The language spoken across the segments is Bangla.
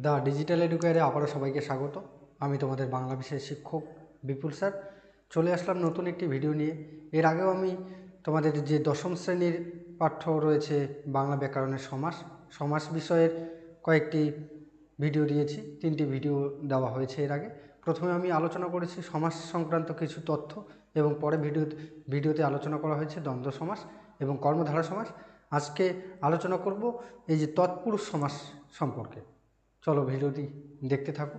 দ্য ডিজিটাল এডুকেয়ারে আবারও সবাইকে স্বাগত। আমি তোমাদের বাংলা বিষয়ের শিক্ষক বিপুল স্যার চলে আসলাম নতুন একটি ভিডিও নিয়ে। এর আগেও আমি তোমাদের যে দশম শ্রেণীর পাঠ্য রয়েছে বাংলা ব্যাকরণের সমাস বিষয়ের কয়েকটি ভিডিও দিয়েছি, 3টি ভিডিও দেওয়া হয়েছে এর আগে। প্রথমে আমি আলোচনা করেছি সমাস সংক্রান্ত কিছু তথ্য এবং পরে ভিডিওতে আলোচনা করা হয়েছে দ্বন্দ্ব সমাস এবং কর্মধারা সমাস। আজকে আলোচনা করব এই যে তৎপুরুষ সমাস সম্পর্কে। চলো ভিডিওটি দেখতে থাকো।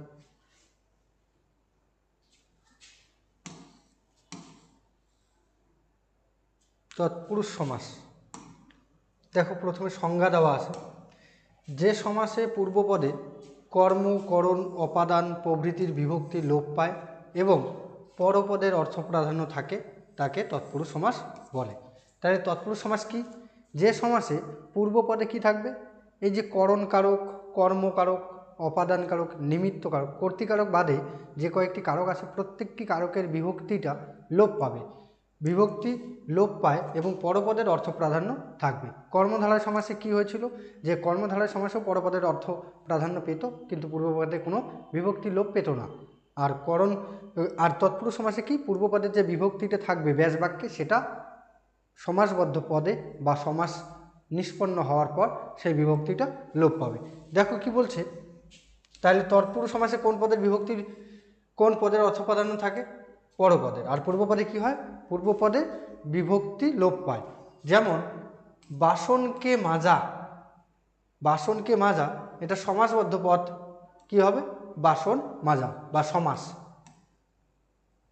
তৎপুরুষ সমাস দেখো, প্রথমে সংজ্ঞা দেওয়া আছে। যে সমাসে পূর্বপদে কর্ম, করণ, অপাদান প্রভৃতির বিভক্তি লোপ পায় এবং পরপদের অর্থ প্রাধান্য থাকে তাকে তৎপুরুষ সমাস বলে। তাহলে তৎপুরুষ সমাস কি? যে সমাসে পূর্বপদে কি থাকবে? এই যে করণ কারক, কর্মকারক, অপাদান কারক, নিমিত্ত কারক, কর্তৃকারক বাদে যে কয়েকটি কারক আছে প্রত্যেকটি কারকের বিভক্তিটা লোপ পাবে, বিভক্তি লোপ পায় এবং পরপদের অর্থ প্রাধান্য থাকবে। কর্মধারয় সমাসে কি হয়েছিল? যে কর্মধারয় সমাসেও পরপদের অর্থ প্রাধান্য পেত, কিন্তু পূর্বপদে কোনো বিভক্তি লোপ পেত না। আর তৎপুরুষ সমাসে কি? পূর্বপদের যে বিভক্তিটা থাকবে ব্যাস বাক্যে, সেটা সমাসবদ্ধ পদে বা সমাস নিষ্পন্ন হওয়ার পর সেই বিভক্তিটা লোপ পাবে। দেখো কি বলছে, তাহলে তৎপুরুষ সমাসে কোন পদের অর্থ প্রাধান্য থাকে? পরপদের। আর পূর্বপদে কি হয়? পূর্বপদে বিভক্তি লোপ পায়। যেমন বাসনকে মাজা, বাসনকে মাজা এটা সমাসবদ্ধ পদ, কি হবে? বাসন মাজা বা সমাস।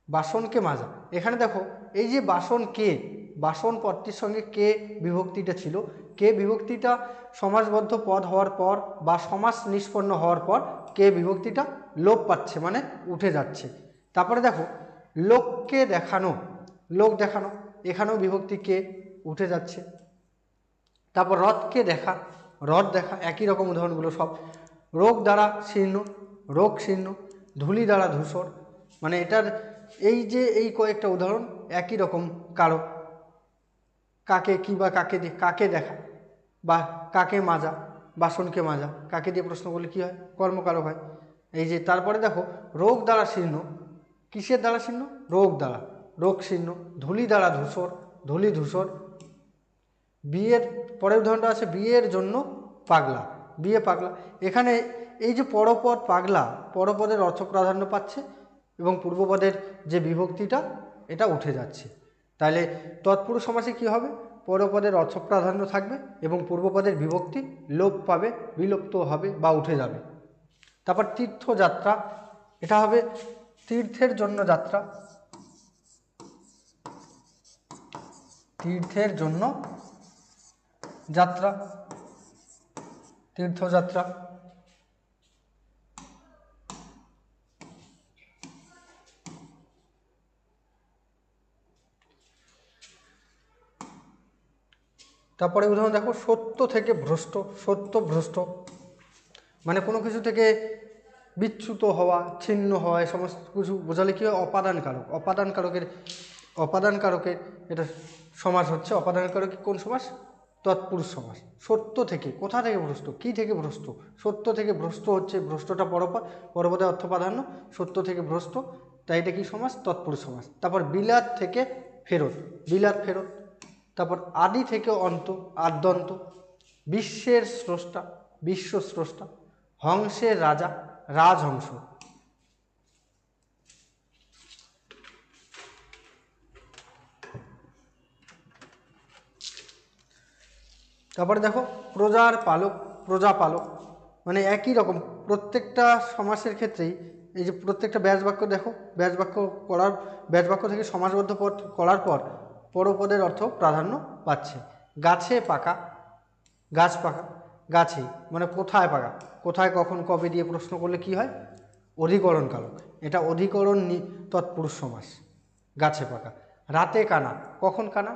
বাসনকে মাজা, এখানে দেখো এই যে বাসন পদটির সঙ্গে কে বিভক্তিটা ছিল, কে বিভক্তিটা সমাসবদ্ধ পদ হওয়ার পর বা সমাস নিষ্পন্ন হওয়ার পর কে বিভক্তিটা লোপ পাচ্ছে, মানে উঠে যাচ্ছে। তারপরে দেখো লোককে দেখানো, লোক দেখানো, এখানেও বিভক্তি কে উঠে যাচ্ছে। তারপর রথকে দেখা, রথ দেখা, একই রকম উদাহরণগুলো সব। রোগ দ্বারা শীর্ণ, রোগ শীর্ণ, ধূলি দ্বারা ধূসর, মানে এটার এই যে এই কয়েকটা উদাহরণ একই রকম কারক। কাকে কি বা কাকে দেখা বা কাকে মাজা, বাসনকে মাজা, কাকে দিয়ে প্রশ্ন করলে কি হয়? কর্মকারক হয়। এই যে তারপরে দেখো রোগ দ্বারা শীর্ণ, কিসের দ্বারা শীর্ণ? রোগ দ্বারা, রোগ শীর্ণ, ধূলি দ্বারা ধূসর, ধূলি ধূসর। বিয়ের পরের উদাহরণটা আছে বিয়ের জন্য পাগলা, বিয়ে পাগলা। এখানে এই যে পরপদ পাগলা, পরপদের অর্থ প্রাধান্য পাচ্ছে এবং পূর্বপদের যে বিভক্তিটা এটা উঠে যাচ্ছে। তাহলে তৎপুরুষ সমাসে কি হবে? পরপদের অর্থ প্রাধান্য থাকবে এবং পূর্বপদের বিভক্তি লোপ পাবে, বিলুপ্ত হবে বা উঠে যাবে। তারপর তীর্থযাত্রা, এটা হবে তীর্থের জন্য যাত্রা, তীর্থের জন্য যাত্রা, তীর্থযাত্রা। তারপরে উদাহরণ দেখো সত্য থেকে ভ্রষ্ট, সত্য ভ্রষ্ট, মানে কোনো কিছু থেকে বিচ্যুত হওয়া, ছিন্ন হওয়া, এই সমস্ত কিছু বোঝালে কি হয়? অপাদান কারক, অপাদান কারকের এটা সমাস হচ্ছে। অপাদান কারক কোন সমাস? তৎপুরুষ সমাস। সত্য থেকে, কোথা থেকে ভ্রষ্ট? কি থেকে ভ্রষ্ট? সত্য থেকে ভ্রষ্ট হচ্ছে, ভ্রষ্টটা পরপদ, পরপদে অর্থ প্রাধান্য, সত্য থেকে ভ্রষ্ট, তাই এটা কি সমাস? তৎপুরুষ সমাস। তারপর বিলাত থেকে ফেরত, বিলাত ফেরত। তারপর আদি থেকে অন্ত, আদ্যন্ত। বিশ্বের স্রষ্টা, বিশ্ব স্রষ্টা। হংসের রাজা, রাজহংস। তারপরে দেখো প্রজার পালক, প্রজাপালক, মানে একই রকম প্রত্যেকটা সমাসের ক্ষেত্রেই এই যে প্রত্যেকটা ব্যাস বাক্য দেখো, ব্যাস বাক্য থেকে সমাসবদ্ধ পদ করার পর পরপদের অর্থ প্রাধান্য পাচ্ছে। গাছে পাকা, গাছ পাকা, গাছে মানে কোথায় পাকা, কোথায় কখন কবে দিয়ে প্রশ্ন করলে কি হয়? অধিকরণ কারক, এটা অধিকরণ তৎপুরুষ সমাস। গাছে পাকা। রাতে কানা, কখন কানা?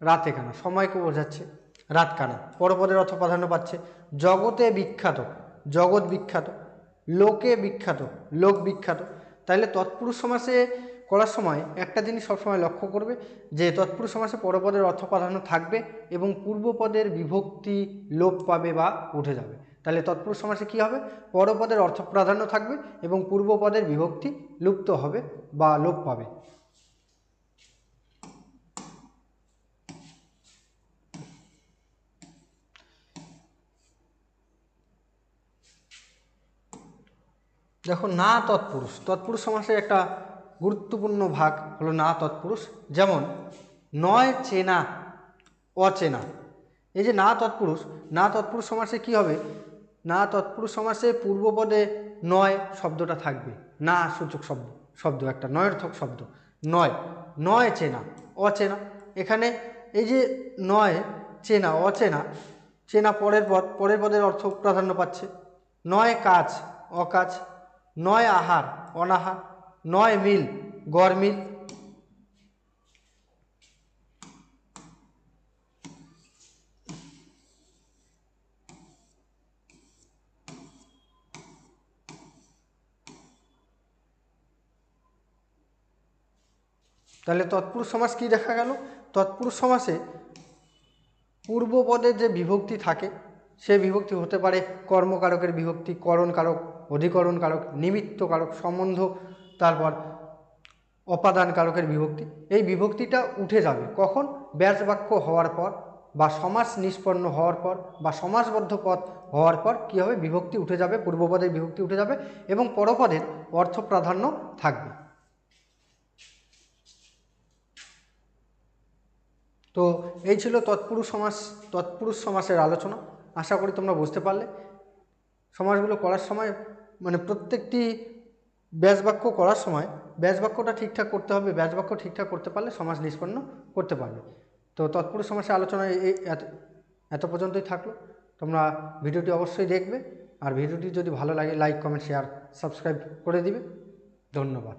রাতে কানা, সময়কে বোঝাচ্ছে। রাত কানা, পরপদের অর্থ প্রাধান্য পাচ্ছে। জগতে বিখ্যাত, জগৎ বিখ্যাত। লোকে বিখ্যাত, লোক বিখ্যাত। তাহলে তৎপুরুষ সমাসে করার সময় একটা জিনিস সবসময় লক্ষ্য করবে যে তৎপুরুষ সমাসে পরপদের অর্থ প্রাধান্য থাকবে এবং পূর্বপদের বিভক্তি লোপ পাবে বা উঠে যাবে। তাহলে তৎপুরুষ সমাসে কী হবে, পরপদের অর্থ প্রাধান্য থাকবে এবং পূর্বপদের বিভক্তি লুপ্ত হবে বা লোপ পাবে। দেখো না তৎপুরুষ, তৎপুরুষ সমাসের একটা গুরুত্বপূর্ণ ভাগ হলো না তৎপুরুষ। যেমন নয় চেনা অচেনা, এই যে না তৎপুরুষ, না তৎপুরুষ সমাসে কি হবে, না তৎপুরুষ সমাসে পূর্বপদে নয় শব্দটা থাকবে, না সূচক শব্দ একটা নয়র্থক শব্দ, নয়, নয় চেনা অচেনা। এখানে এই যে নয় চেনা অচেনা, চেনা পরের পদের অর্থ প্রাধান্য পাচ্ছে। নয় কাজ অকাজ, নয় আহার অনাহার, নয় মিল গরমিল। তাহলে তৎপুরুষ সমাস কি দেখা গেল, তৎপুরুষ সমাসে পূর্বপদের যে বিভক্তি থাকে সে বিভক্তি হতে পারে কর্মকারকের বিভক্তি, করণকারক, অধিকরণ কারক, নিমিত্ত কারক, সম্বন্ধ, তারপর অপাদান কারকের বিভক্তি। এই বিভক্তিটা উঠে যাবে কখন, ব্যাস বাক্য হওয়ার পর বা সমাস নিষ্পন্ন হওয়ার পর বা সমাসবদ্ধ পদ হওয়ার পর কী হবে, বিভক্তি উঠে যাবে, পূর্বপদের বিভক্তি উঠে যাবে এবং পরপদের অর্থ প্রাধান্য থাকবে। তো এই ছিল তৎপুরুষ সমাসের আলোচনা। আশা করি তোমরা বুঝতে পারলে। সমাসগুলো করার সময় মানে প্রত্যেকটি ব্যাসবাক্য করার সময় ব্যাসবাক্যটা ঠিকঠাক করতে হবে, ব্যাসবাক্য ঠিকঠাক করতে পারলে সমাস নিষ্পন্ন করতে পারবে। তো তৎপুরুষ সমাসের আলোচনা এত পর্যন্তই থাকলো। তোমরা ভিডিওটি অবশ্যই দেখবে, আর ভিডিওটি যদি ভালো লাগে লাইক কমেন্ট শেয়ার সাবস্ক্রাইব করে দিবে। ধন্যবাদ।